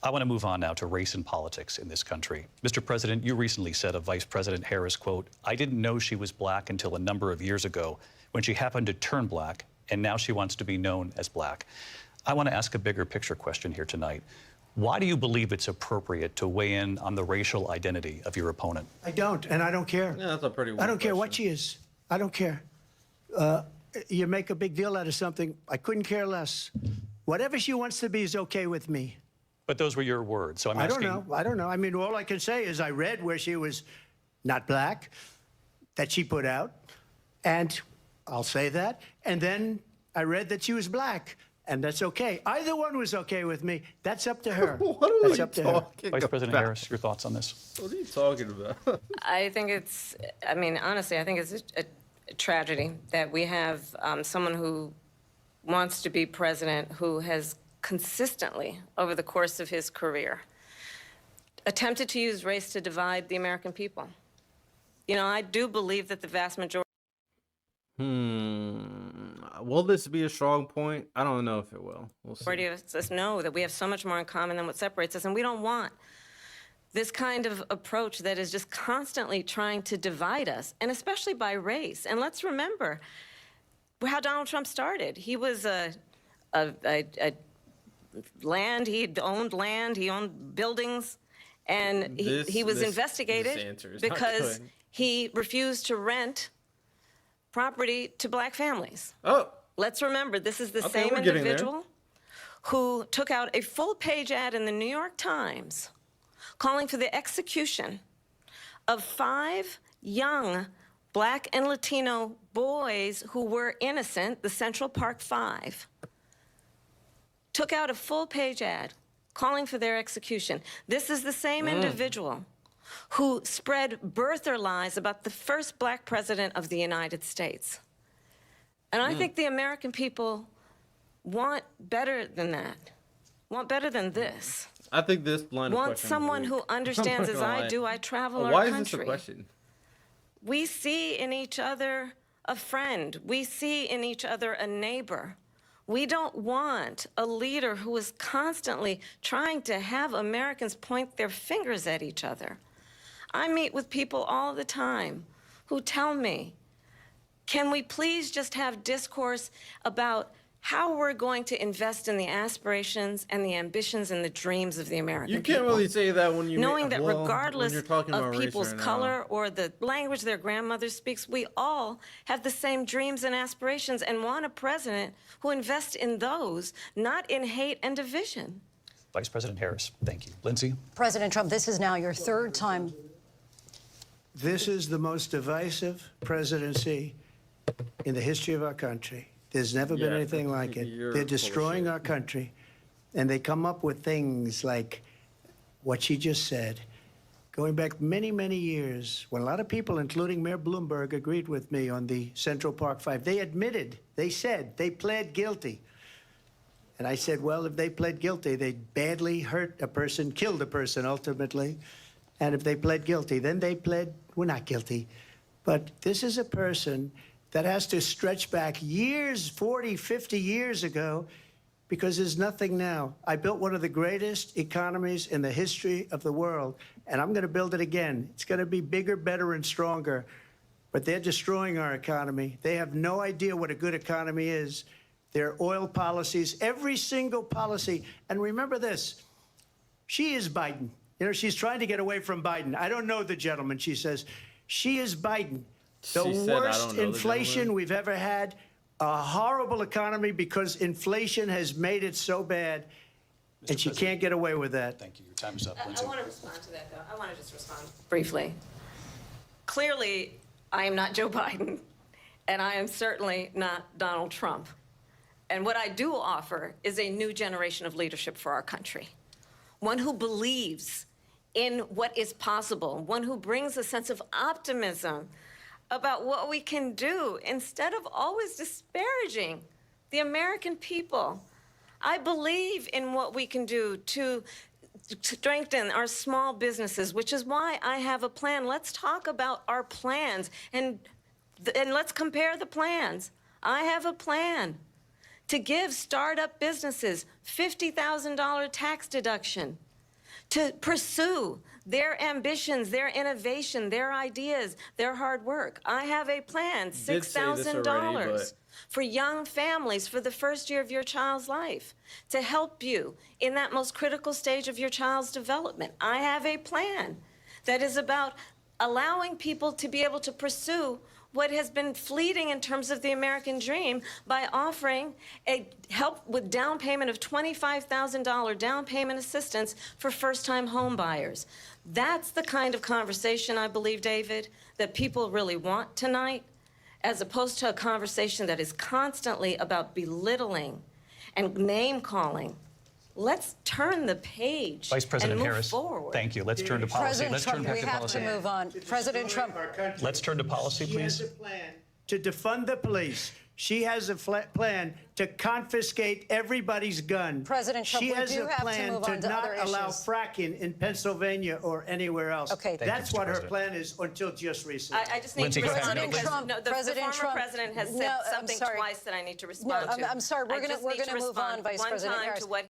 I want to move on now to race and politics in this country. Mr. President, you recently said of Vice President Harris, quote, "I didn't know she was black until a number of years ago when she happened to turn black, and now she wants to be known as black." I want to ask a bigger picture question here tonight. Why do you believe it's appropriate to weigh in on the racial identity of your opponent? I don't, and I don't care. Yeah, that's a pretty weird I don't care question. what she is. I don't care. You make a big deal out of something. I couldn't care less. Whatever she wants to be is okay with me. But those were your words, so I'm asking... I don't know. I mean, all I can say is I read where she was not black, that she put out, and I'll say that. And then I read that she was black, and that's okay. Either one was okay with me. That's up to her. What are That's we up to her. talking Vice President about? Harris, your thoughts on this? What are you talking about? I think it's, I mean, honestly, I think it's a tragedy that we have someone who wants to be president who has consistently, over the course of his career, attempted to use race to divide the American people. You know, I do believe that the vast majority... Will this be a strong point? I don't know if it will. We'll see. Majority of us know that we have so much more in common than what separates us, and we don't want this kind of approach that is just constantly trying to divide us, and especially by race. And let's remember how Donald Trump started. He was land, he owned buildings, and he was investigated because he refused to rent property to black families. Oh. Let's remember, this is the same we're getting there. individual who took out a full-page ad in the New York Times calling for the execution of 5 young black and Latino boys who were innocent, the Central Park 5. Took out a full-page ad calling for their execution. This is the same individual who spread birther lies about the first black president of the United States. And I think the American people want better than that, want better than this. I think this line of Want questioning someone is who weak. understands, I'm as not gonna I lie. do, I travel our Why country. is this a question? We see in each other a friend. We see in each other a neighbor. We don't want a leader who is constantly trying to have Americans point their fingers at each other. I meet with people all the time who tell me, can we please just have discourse about how we're going to invest in the aspirations and the ambitions and the dreams of the American You people? can't really say that when you Knowing that when regardless you're talking of about race people's right now. color or the language their grandmother speaks, we all have the same dreams and aspirations and want a president who invests in those, not in hate and division. Vice President Harris, thank you. Lindsay? President Trump, this is now your 3rd time. This is the most divisive presidency in the history of our country. There's never been Yeah, anything like it. you're They're full of destroying shit. our country, and they come up with things like what she just said, going back many, many years, when a lot of people, including Mayor Bloomberg, agreed with me on the Central Park 5. They admitted, they said, they pled guilty. And I said, well, if they pled guilty, they badly hurt a person, killed a person ultimately. And if they pled guilty, then they pled, we're not guilty. But this is a person that has to stretch back years, 40, 50 years ago, because there's nothing now. I built one of the greatest economies in the history of the world, and I'm going to build it again. It's going to be bigger, better, and stronger. But they're destroying our economy. They have no idea what a good economy is. Their oil policies, every single policy. And remember this, she is Biden. You know, she's trying to get away from Biden. I don't know the gentleman, she says. She is Biden. The She said, "I worst don't know the inflation gentleman." we've ever had, a horrible economy because inflation has made it so bad, and she can't get away with that. Thank you. Your time is up, I Lindsay. want to respond to that, though. I want to just respond briefly. Clearly, I am not Joe Biden, and I am certainly not Donald Trump. And what I do offer is a new generation of leadership for our country, one who believes in what is possible, one who brings a sense of optimism about what we can do instead of always disparaging the American people. I believe in what we can do to strengthen our small businesses, which is why I have a plan. Let's talk about our plans and let's compare the plans. I have a plan to give startup businesses $50,000 tax deduction to pursue their ambitions, their innovation, their ideas, their hard work. I have a plan, did say this already, $6,000 but- for young families for the first year of your child's life to help you in that most critical stage of your child's development. I have a plan that is about allowing people to be able to pursue what has been fleeting in terms of the American dream by offering a help with down payment of $25,000 down payment assistance for first-time home buyers. That's the kind of conversation, I believe, David, that people really want tonight, as opposed to a conversation that is constantly about belittling and name-calling. Let's turn the page Vice President and move Harris, forward. thank you. Let's turn to policy. President Let's Trump, turn back we to have policy. to move on. President Trump, Let's turn to policy, She has please. a plan to defund the police. She has a plan to confiscate everybody's gun. President Trump, she we has do a have to plan move on to not other allow issues. fracking in Pennsylvania or anywhere else. Okay. Thank you, That's Mr. what her President. plan is until just recently. I just need Lindsey, to go ahead. respond. President because Trump- no, the President former Trump- president has No, said I'm something sorry. twice that I need to No, respond to. I'm sorry. We're I gonna just need to move on, respond Vice one President time Harris. to what